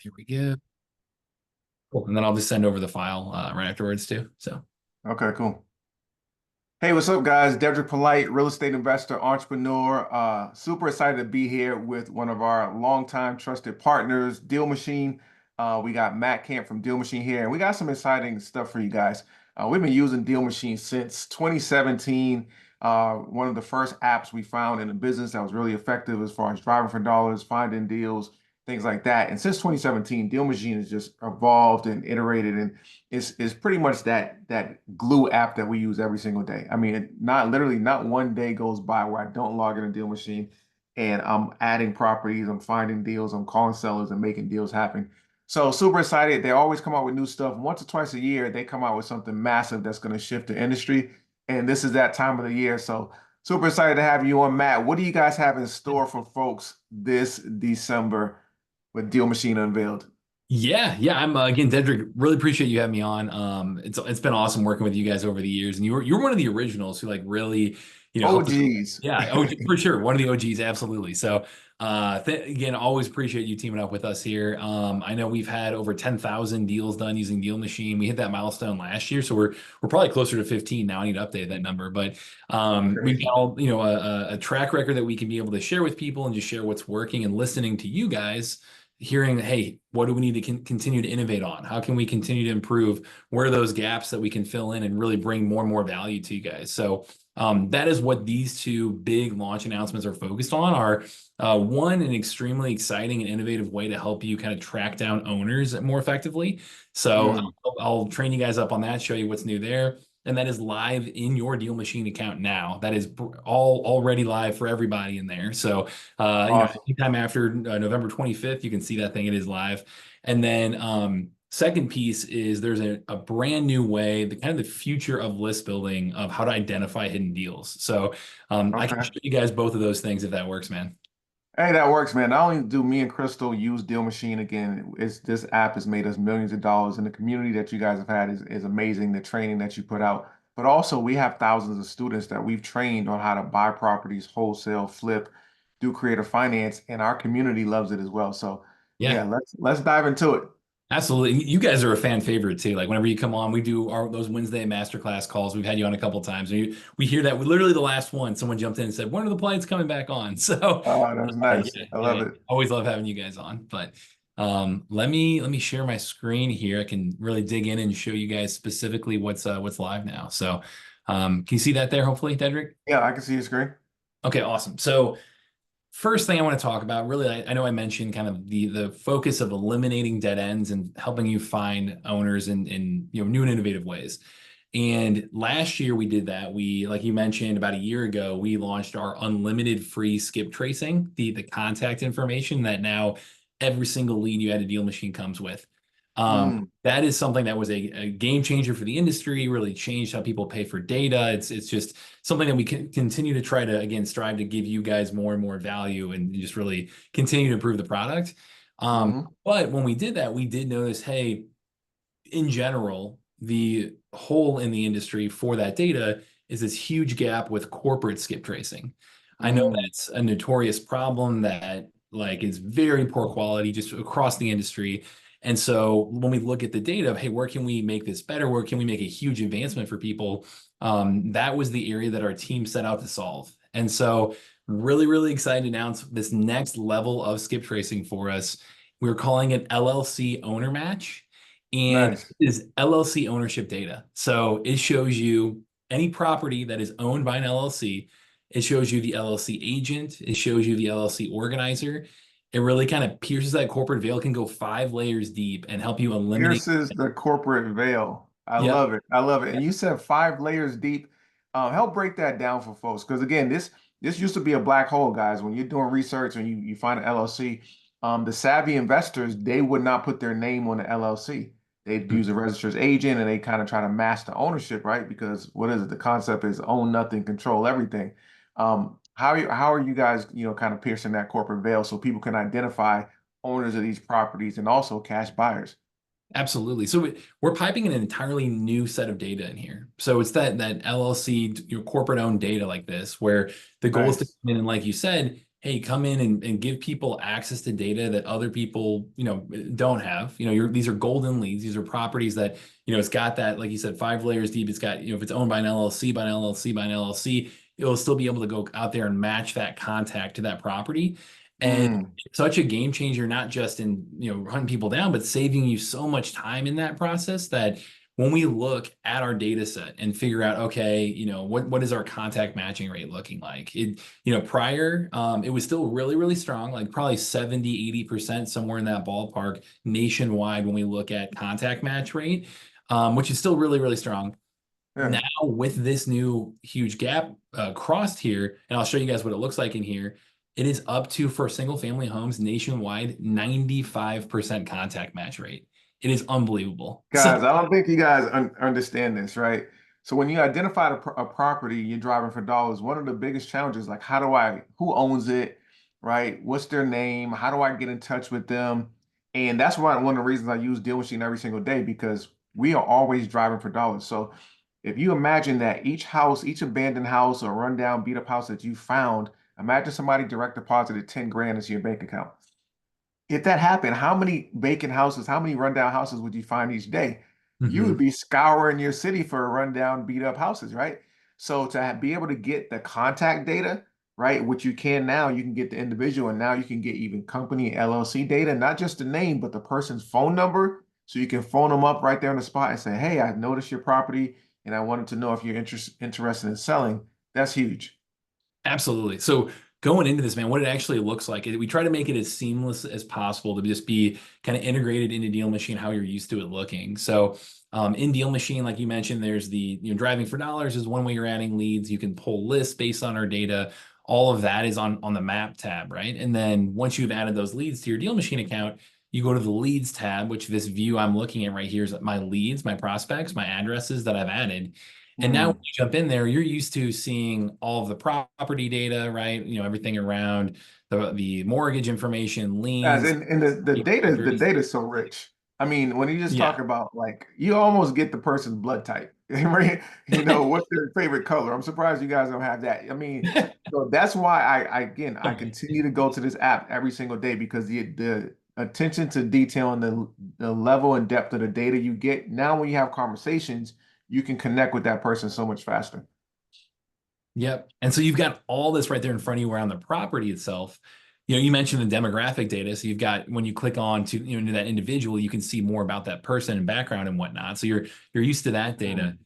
Here we go. Cool. And then I'll just send over the file right afterwards too. So Okay, cool. Hey, what's up, guys? Dedric Polite, real estate investor, entrepreneur. Super excited to be here with one of our longtime trusted partners, Deal Machine. We got Matt Camp from Deal Machine here, and we got some exciting stuff for you guys. We've been using Deal Machine since 2017. One of the first apps we found in the business that was really effective as far as driving for dollars, finding deals, things like that. And since 2017, Deal Machine has just evolved and iterated, and is pretty much that glue app that we use every single day. I mean, not one day goes by where I don't log in a Deal Machine and I'm adding properties, I'm finding deals, I'm calling sellers and making deals happen. So super excited. They always come out with new stuff. Once or twice a year, they come out with something massive that's going to shift the industry. And this is that time of the year. So super excited to have you on, Matt. What do you guys have in store for folks this December with Deal Machine unveiled? yeah. I'm again, Dedric. Really appreciate you having me on. It's been awesome working with you guys over the years, and you're one of the originals who like really, Oh, helped us. geez. Yeah, OG, for sure, one of the OGs, absolutely. So, again, always appreciate you teaming up with us here. I know we've had over 10,000 deals done using Deal Machine. We hit that milestone last year, so we're probably closer to 15 now. I need to update that number, but we've got Crazy. all a track record that we can be able to share with people and just share what's working and listening to you guys hearing, hey, what do we need to continue to innovate on? How can we continue to improve? Where are those gaps that we can fill in and really bring more and more value to you guys? So that is what these two big launch announcements are focused on. Are one, an extremely exciting and innovative way to help you kind of track down owners more effectively. So Mm. I'll train you guys up on that, show you what's new there. And that is live in your Deal Machine account now. That is all already live for everybody in there. So Awesome. anytime after November 25th, you can see that thing. It is live. And then second piece is there's a brand new way, the kind of the future of list building of how to identify hidden deals. So I can Okay. show you guys both of those things if that works, man. Hey, that works, man. Not only do me and Crystal use Deal Machine again, it's this app has made us millions of dollars, and the community that you guys have had is amazing. The training that you put out, but also we have thousands of students that we've trained on how to buy properties, wholesale, flip, do creative finance, and our community loves it as well. So yeah, Yeah. let's dive into it. Absolutely. You guys are a fan favorite too. Like whenever you come on, we do those Wednesday masterclass calls. We've had you on a couple times. We hear that. We literally the last one, someone jumped in and said, "When are the planes coming back on?" So Oh, that's nice. I love yeah. it. Always love having you guys on. But let me share my screen here. I can really dig in and show you guys specifically what's live now. So can you see that there, hopefully, Dedric? Yeah, I can see your screen. Okay, awesome. So first thing I want to talk about, really, I know I mentioned kind of the focus of eliminating dead ends and helping you find owners in new and innovative ways. And last year we did that. We, like you mentioned, about a year ago, we launched our unlimited free skip tracing, the contact information that now every single lead you add a Deal Machine comes with. Mm, That is something that was a game changer for the industry, really changed how people pay for data. It's just something that we can continue to try to, again, strive to give you guys more and more value and just really continue to improve the product. hmm But when we did that, we did notice, hey, in general, the hole in the industry for that data is this huge gap with corporate skip tracing. I know mm. that's a notorious problem that like is very poor quality just across the industry. And so when we look at the data of, hey, where can we make this better? Where can we make a huge advancement for people? That was the area that our team set out to solve. And so really, really excited to announce this next level of skip tracing for us. We're calling it LLC Owner Match. And it Nice. is LLC ownership data. So it shows you any property that is owned by an LLC. It shows you the LLC agent. It shows you the LLC organizer. It really kind of pierces that corporate veil, can go 5 layers deep and help you eliminate. Pierces the corporate veil. I Yep. love it. I love it. And you said 5 layers deep. Help break that down for folks, because again, this used to be a black hole, guys. When you're doing research and you find an LLC, the savvy investors, they would not put their name on the LLC. They'd use a registered agent and they kind of try to mask the ownership, right? Because what is it? The concept is own nothing, control everything. How are you guys, kind of piercing that corporate veil so people can identify owners of these properties and also cash buyers? Absolutely. So we're piping an entirely new set of data in here. So it's that LLC, your corporate owned data like this, where the goal is to Nice. come in and, like you said, hey, come in and give people access to data that other people, don't have. These are golden leads. These are properties that, it's got that, like you said, 5 layers deep. It's got, if it's owned by an LLC, by an LLC, by an LLC, it'll still be able to go out there and match that contact to that property. And Mm. it's such a game changer, not just in, hunting people down, but saving you so much time in that process that when we look at our data set and figure out, okay, what is our contact matching rate looking like? Prior, it was still really, really strong, like probably 70, 80%, somewhere in that ballpark nationwide when we look at contact match rate, which is still really, really strong. Yeah. Now with this new huge gap crossed here, and I'll show you guys what it looks like in here, it is up to, for single family homes nationwide, 95% contact match rate. It is unbelievable. So Guys, I don't think you guys understand this, right? So when you identify a property, you're driving for dollars. One of the biggest challenges, like who owns it, right? What's their name? How do I get in touch with them? And that's why one of the reasons I use Deal Machine every single day, because we are always driving for dollars. So if you imagine that each house, each abandoned house or rundown, beat up house that you found, imagine somebody direct deposited 10 grand into your bank account. If that happened, how many vacant houses, how many rundown houses would you find each day? You would Mhm. be scouring your city for rundown, beat up houses, right? So to be able to get the contact data, right, which you can now, you can get the individual, and now you can get even company LLC data, not just the name, but the person's phone number. So you can phone them up right there on the spot and say, hey, I noticed your property and I wanted to know if you're interested in selling. That's huge. Absolutely. So going into this, man, what it actually looks like, we try to make it as seamless as possible to just be kind of integrated into Deal Machine, how you're used to it looking. So in Deal Machine, like you mentioned, there's the driving for dollars is one way you're adding leads. You can pull lists based on our data. All of that is on the map tab, right? And then once you've added those leads to your Deal Machine account, you go to the leads tab, which this view I'm looking at right here is my leads, my prospects, my addresses that I've added. And now when Mm. you jump in there, you're used to seeing all of the property data, right? Everything around the mortgage information, Guys, liens, and the papers. data is so rich. I mean, when you just talk Yeah. about like you almost get the person's blood type, right? What's their favorite color. I'm surprised you guys don't have that. I mean, so that's why I continue to go to this app every single day because the attention to detail and the level and depth of the data you get. Now when you have conversations, you can connect with that person so much faster. Yep. And so you've got all this right there in front of you around the property itself. You mentioned the demographic data. So you've got, when you click on to, into that individual, you can see more about that person and background and whatnot. So you're used to that data. Mm.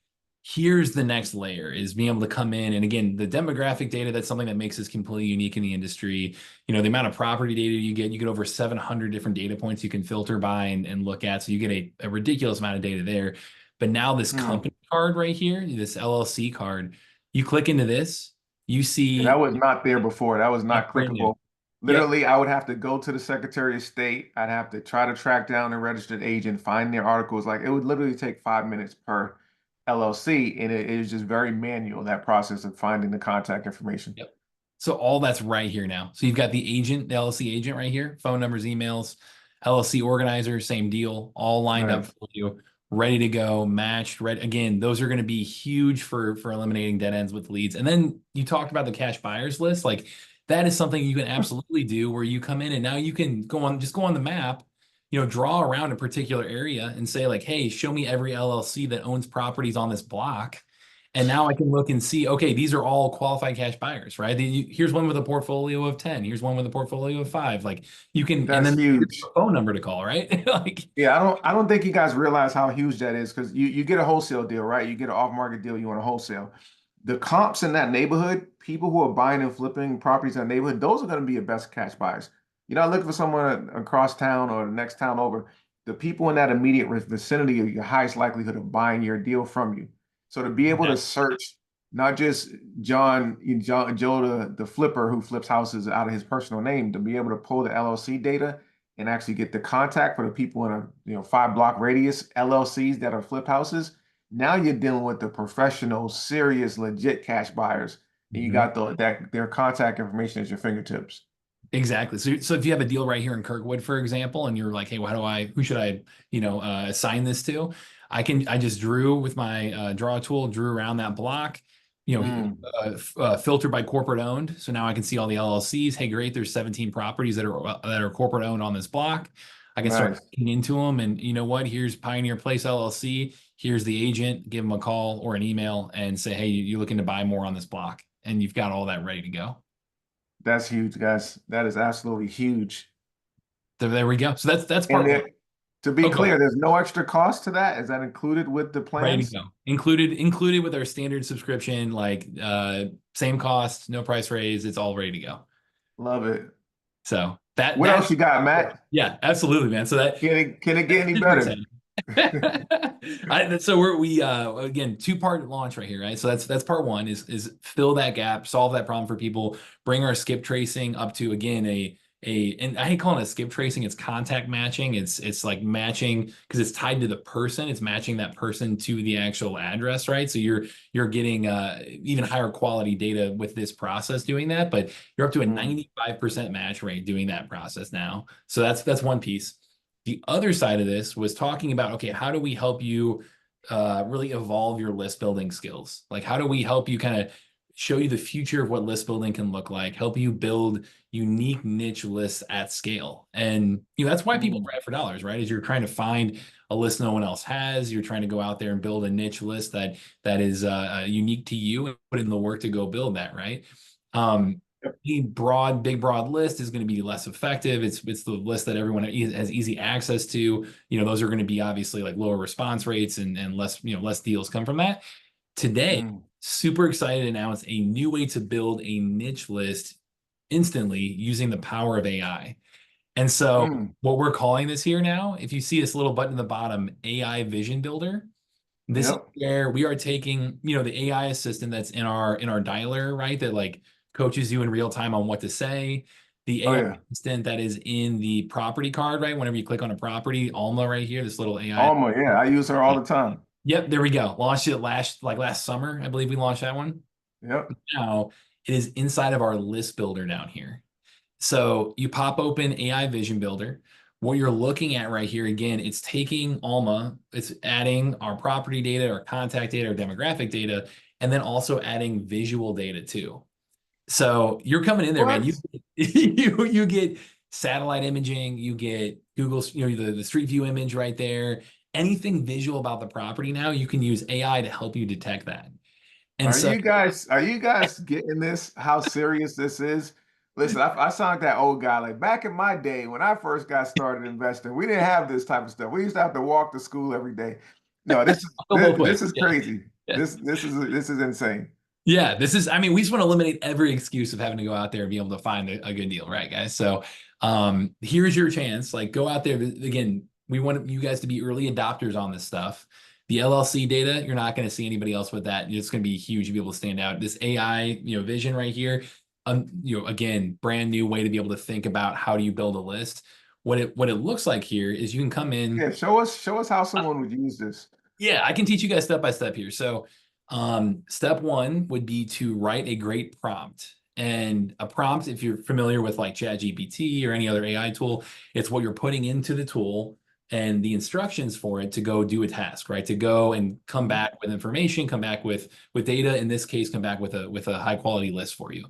Here's the next layer, is being able to come in. And again, the demographic data, that's something that makes us completely unique in the industry. The amount of property data you get over 700 different data points you can filter by and look at. So you get a ridiculous amount of data there. But now this Mm. company card right here, this LLC card, you click into this, you Yeah, that see was not there before. That was that's not brand new. clickable. Yep. Literally, I would have to go to the Secretary of State. I'd have to try to track down a registered agent, find their articles. Like it would literally take 5 minutes per LLC, and it is just very manual, that process of finding the contact information. Yep. So all that's right here now. So you've got the agent, the LLC agent right here, phone numbers, emails, LLC organizer, same deal, all lined up Nice. for you, ready to go, matched, ready. Again, those are going to be huge for eliminating dead ends with leads. And then you talked about the cash buyers list. Like that is something you can absolutely do where you come in and now you can just go on the map, draw around a particular area and say like, hey, show me every LLC that owns properties on this block. And now I can look and see, okay, these are all qualified cash buyers, right? Here's one with a portfolio of 10. Here's one with a portfolio of 5. Like you can, and That's then here's huge. a phone number to call, right? Like, Yeah, I don't think you guys realize how huge that is because you get a wholesale deal, right? You get an off-market deal, you want a wholesale. The comps in that neighborhood, people who are buying and flipping properties in that neighborhood, those are going to be your best cash buyers. You're not looking for someone across town or the next town over. The people in that immediate vicinity are your highest likelihood of buying your deal from you. So to be able to exactly. search not just Joe, the flipper who flips houses out of his personal name, to be able to pull the LLC data and actually get the contact for the people in a 5 block radius LLCs that are flip houses. Now you're dealing with the professional, serious, legit cash buyers, and you Mhm. got their contact information at your fingertips. Exactly. So if you have a deal right here in Kirkwood, for example, and you're like, hey, who should I, assign this to? I just drew with my draw tool, drew around that block. Mm, filter by corporate owned. So now I can see all the LLCs. Hey, great, there's 17 properties that are corporate owned on this block. I can start nice. looking into them, and you know what? Here's Pioneer Place LLC. Here's the agent. Give them a call or an email and say, hey, you're looking to buy more on this block, and you've got all that ready to go. That's huge, guys. That is absolutely huge. There we go. So that's And part one. there, to be Oh, go clear, ahead. there's no extra cost to that. Is that included with the Ready to plans? go. Included with our standard subscription, like same cost, no price raise. It's all ready to go. Love it. So that What else that's you got, Matt? yeah, absolutely, man. So Can it get that's any super better? exciting. So we again, two-part launch right here, right? So that's part one is fill that gap, solve that problem for people, bring our skip tracing up to again and I hate calling it skip tracing, it's contact matching. It's like matching because it's tied to the person, it's matching that person to the actual address, right? So you're getting even higher quality data with this process doing that, but you're up to a Mm, 95% match rate doing that process now. So that's one piece. The other side of this was talking about, okay, how do we help you really evolve your list building skills? Like, how do we help you kind of show you the future of what list building can look like, help you build unique niche lists at scale? And, that's why people mm, pay for dollars, right? Is you're trying to find a list no one else has. You're trying to go out there and build a niche list that is unique to you and put in the work to go build that, right? Um, yep. the big broad list is going to be less effective. It's the list that everyone has easy access to. Those are going to be obviously like lower response rates and less, less deals come from that. Today, Mm, super excited to announce a new way to build a niche list instantly using the power of AI. And so mm, what we're calling this here now, if you see this little button at the bottom, AI Vision Builder, this is yep. where we are taking, the AI assistant that's in our dialer, right? That like coaches you in real time on what to say. The Oh AI yeah. assistant that is in the property card, right? Whenever you click on a property, Alma right here, this little AI. Alma, yeah. I use her all the time. Yep, there we go. Launched it last summer, I believe we launched that one. Yep. Now it is inside of our list builder down here. So you pop open AI Vision Builder. What you're looking at right here, again, it's taking Alma, it's adding our property data, our contact data, our demographic data, and then also adding visual data too. So you're coming in there, man. What? You get satellite imaging, you get Google's, the Street View image right there. Anything visual about the property now, you can use AI to help you detect that. And so Are you guys getting this? How serious this is? Listen, I sound like that old guy. Like back in my day when I first got started investing, we didn't have this type of stuff. We used to have to walk to school every day. No, this is I'll go this, both this ways. is Yeah. crazy. Yeah. This is insane. Yeah, I mean, we just want to eliminate every excuse of having to go out there and be able to find a good deal, right, guys? So, here's your chance. Like, go out there. Again, we want you guys to be early adopters on this stuff. The LLC data, you're not going to see anybody else with that. It's going to be huge to be able to stand out. This AI, vision right here, again, brand new way to be able to think about how do you build a list. What it looks like here is you can come in. Yeah, show us how someone would use this. Yeah, I can teach you guys step by step here. So, step one would be to write a great prompt. And a prompt, if you're familiar with like ChatGPT or any other AI tool, it's what you're putting into the tool and the instructions for it to go do a task, right? To go and come back with information, come back with data. In this case, come back with a high quality list for you.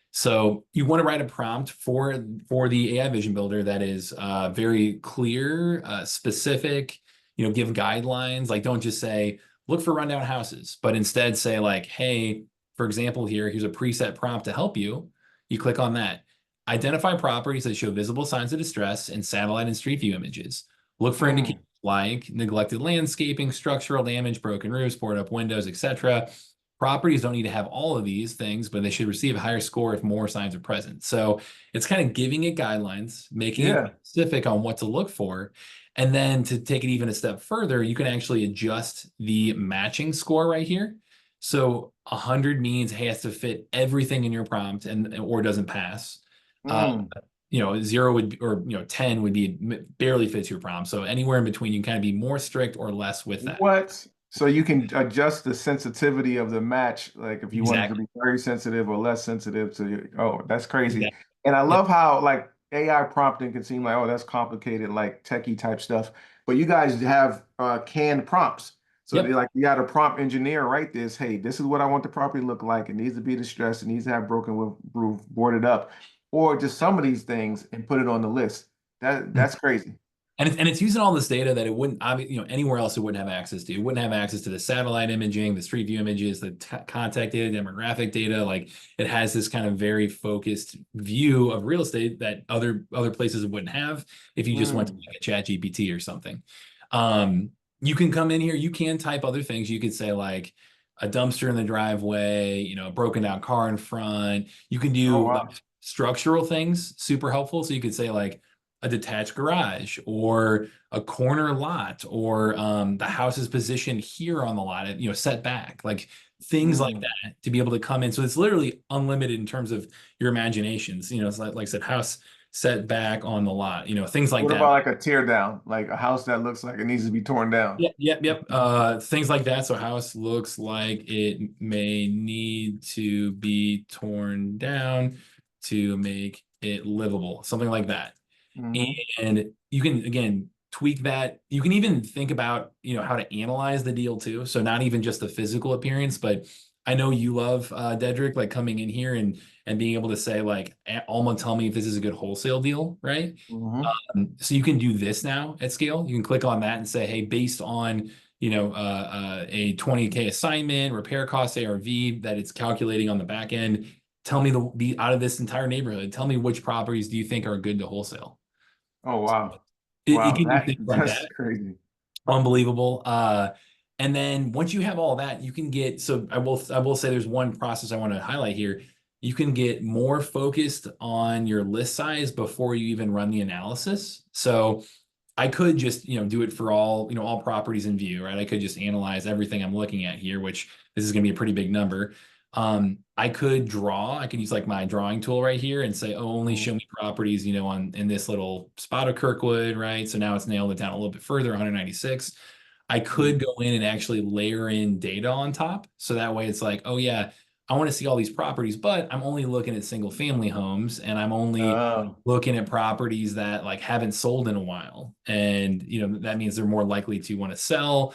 So you want to write a prompt for the AI Vision Builder that is very clear, specific. Give guidelines. Like, don't just say look for rundown houses, but instead say like, hey, for example, here's a preset prompt to help you. You click on that. Identify properties that show visible signs of distress in satellite and street view images. Look for Mm, indicators like neglected landscaping, structural damage, broken roofs, boarded up windows, etc. Properties don't need to have all of these things, but they should receive a higher score if more signs are present. So it's kind of giving it guidelines, making it yeah. specific on what to look for. And then to take it even a step further, you can actually adjust the matching score right here. So 100 means, hey, it has to fit everything in your prompt or doesn't pass. Uh, Mm. 0 would be, or 10 would be barely fits your prompt. So anywhere in between, you can kind of be more strict or less with that. What? So you can adjust the sensitivity of the match, like if you want it to Exactly. be very sensitive or less sensitive to your, oh, that's crazy. Exactly. And I Yeah. love how like AI prompting can seem like, oh, that's complicated, like techie type stuff. But you guys have canned prompts. So they Yep. like, you got a prompt engineer write this. Hey, this is what I want the property to look like. It needs to be distressed. It needs to have roof, boarded up, or just some of these things and put it on the list. That's crazy. And it's using all this data that it wouldn't, anywhere else it wouldn't have access to. It wouldn't have access to the satellite imaging, the street view images, the contact data, demographic data. Like it has this kind of very focused view of real estate that other places it wouldn't have if you just went to Mm. like a chat GPT or something. You can come in here, you can type other things. You could say like a dumpster in the driveway, a broken down car in front. You can Oh, do like wow. structural things, super helpful. So you could say like a detached garage or a corner lot or the house is positioned here on the lot, set back, like things like Mm. that to be able to come in. So it's literally unlimited in terms of your imaginations. It's like I said, house set back on the lot, things like What that. about like a tear down, like a house that looks like it needs to be torn down? Yep, yep, yep. Things like that. So house looks like it may need to be torn down to make it livable, something like that. Hmm. And you can, again, tweak that. You can even think about, how to analyze the deal too. So not even just the physical appearance, but I know you love Dedric, like coming in here and being able to say like, Alma, tell me if this is a good wholesale deal, right? Hmm. So you can do this now at scale. You can click on that and say, hey, based on a 20K assignment, repair cost ARV that it's calculating on the back end, tell me the out of this entire neighborhood, tell me which properties do you think are good to wholesale. Oh, wow. It Wow, can do things like that's that. crazy. Unbelievable. And then once you have all that, you can get, so I will say there's one process I want to highlight here. You can get more focused on your list size before you even run the analysis. So I could just, do it for all properties in view, right? I could just analyze everything I'm looking at here, which this is going to be a pretty big number. I could use like my drawing tool right here and say, oh, only Mhm. show me properties, in this little spot of Kirkwood, right? So now it's nailed it down a little bit further, 196. I could Mhm. go in and actually layer in data on top. So that way it's like, oh yeah, I want to see all these properties, but I'm only looking at single family homes and I'm only Uh, looking at properties that like haven't sold in a while. And that means they're more likely to want to sell.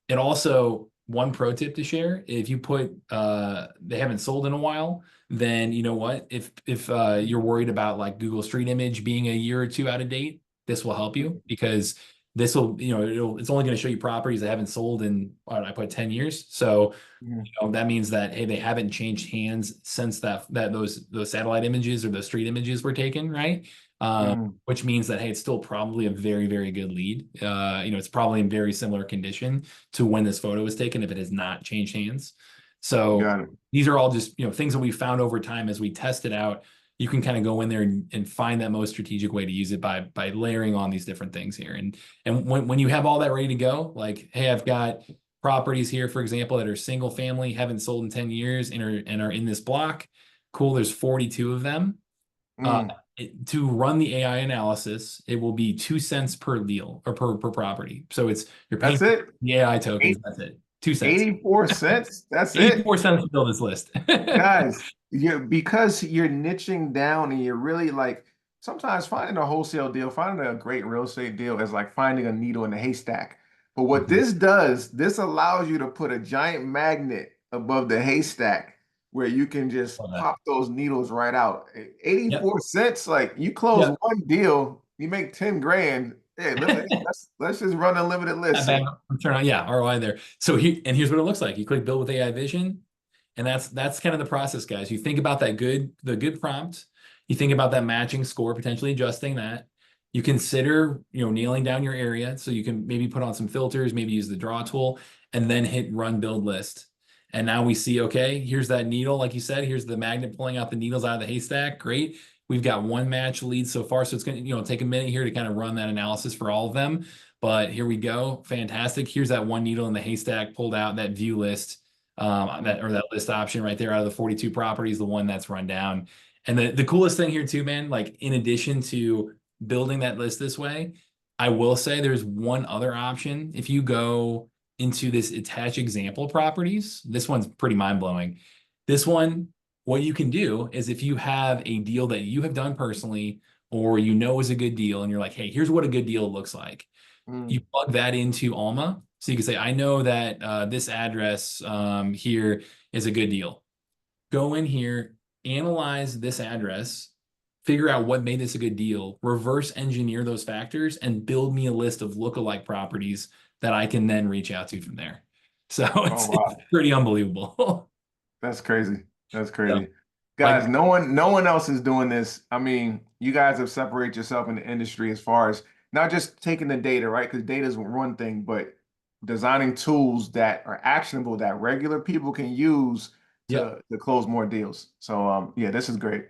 And also, one pro tip to share, if you put they haven't sold in a while, then you know what? If you're worried about like Google Street Image being a year or two out of date, this will help you because this will, it's only going to show you properties that haven't sold in what I put 10 years. So mhm. that means that hey, they haven't changed hands since those satellite images or those street images were taken, right? Mhm. Which means that hey, it's still probably a very, very good lead. It's probably in very similar condition to when this photo was taken if it has not changed hands. So Got it. these are all just things that we found over time as we test it out. You can kind of go in there and find that most strategic way to use it by layering on these different things here. And when you have all that ready to go, like hey, I've got properties here, for example, that are single family, haven't sold in 10 years and are in this block. Cool, there's 42 of them. Uh, Mm. to run the AI analysis, it will be 2 cents per deal or per property. So you're paying That's for it. the AI tokens. Eight, That's it. 2 cents. 84 cents. That's it. 84 cents to build this list. Guys, because you're niching down and you're really like sometimes finding a wholesale deal, finding a great real estate deal is like finding a needle in a haystack. But what Mhm. this does, this allows you to put a giant magnet above the haystack where you can just Love that. pop those needles right out. Yep. 84 cents, like you close Yep. one deal, you make 10 grand. Hey, let's just run a limited list That here. bang return on, yeah, ROI there. So here's what it looks like. You click build with AI vision. And that's kind of the process, guys. You think about the good prompt. You think about that matching score, potentially adjusting that. You consider, nailing down your area. So you can maybe put on some filters, maybe use the draw tool, and then hit run build list. And now we see, okay, here's that needle, like you said, here's the magnet pulling out the needles out of the haystack. Great. We've got one match lead so far. So it's going to, take a minute here to kind of run that analysis for all of them. But here we go. Fantastic. Here's that one needle in the haystack pulled out, that view list that list option right there out of the 42 properties, the one that's run down. And the coolest thing here too, man, like in addition to building that list this way, I will say there's one other option. If you go into this attach example properties, this one's pretty mind blowing. This one, what you can do is if you have a deal that you have done personally or is a good deal and you're like, hey, here's what a good deal looks like. You plug that into Alma. So you can say, I know that this address here is a good deal. Go in here, analyze this address, figure out what made this a good deal, reverse engineer those factors, and build me a list of lookalike properties that I can then reach out to from there. So Oh it's wow, pretty unbelievable. that's crazy. That's So, crazy. like, Guys, no one else is doing this. I mean, you guys have separated yourself in the industry as far as not just taking the data, right? Because data is one thing, but designing tools that are actionable that regular people can use yep. to close more deals. So yeah, this is great.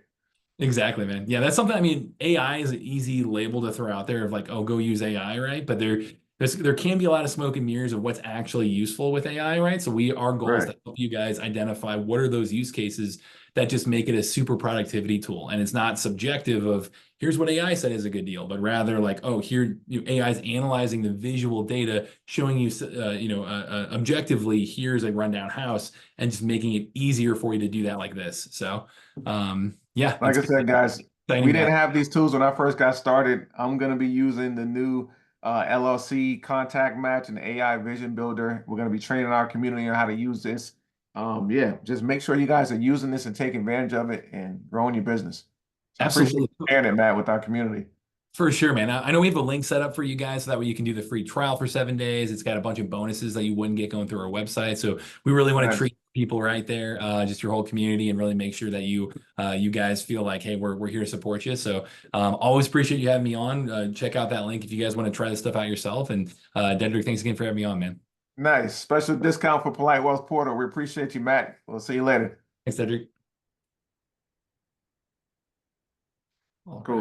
Exactly, man. Yeah, that's something. I mean, AI is an easy label to throw out there of like, oh, go use AI, right? But there can be a lot of smoke and mirrors of what's actually useful with AI, right? So our goal is Right. to help you guys identify what are those use cases that just make it a super productivity tool, and it's not subjective of here's what AI said is a good deal, but rather like, oh, here AI is analyzing the visual data, showing you, objectively, here's a rundown house, and just making it easier for you to do that like this. So. Yeah, Like it's I said, guys, we exciting didn't time. have these tools when I first got started. I'm going to be using the new LLC Contact Match and AI Vision Builder. We're going to be training our community on how to use this. Yeah, just make sure you guys are using this and taking advantage of it and growing your business. So I appreciate Absolutely. you sharing it, Matt, with our community. For sure, man. I know we have a link set up for you guys so that way you can do the free trial for 7 days. It's got a bunch of bonuses that you wouldn't get going through our website. So we really want to Nice. treat people right there, just your whole community, and really make sure that you guys feel like, hey, we're here to support you. So always appreciate you having me on. Check out that link if you guys want to try this stuff out yourself. And Dedric, thanks again for having me on, man. Nice. Special discount for Polite Wealth Portal. We appreciate you, Matt. We'll see you later. Thanks, Dedric. All Cool. right.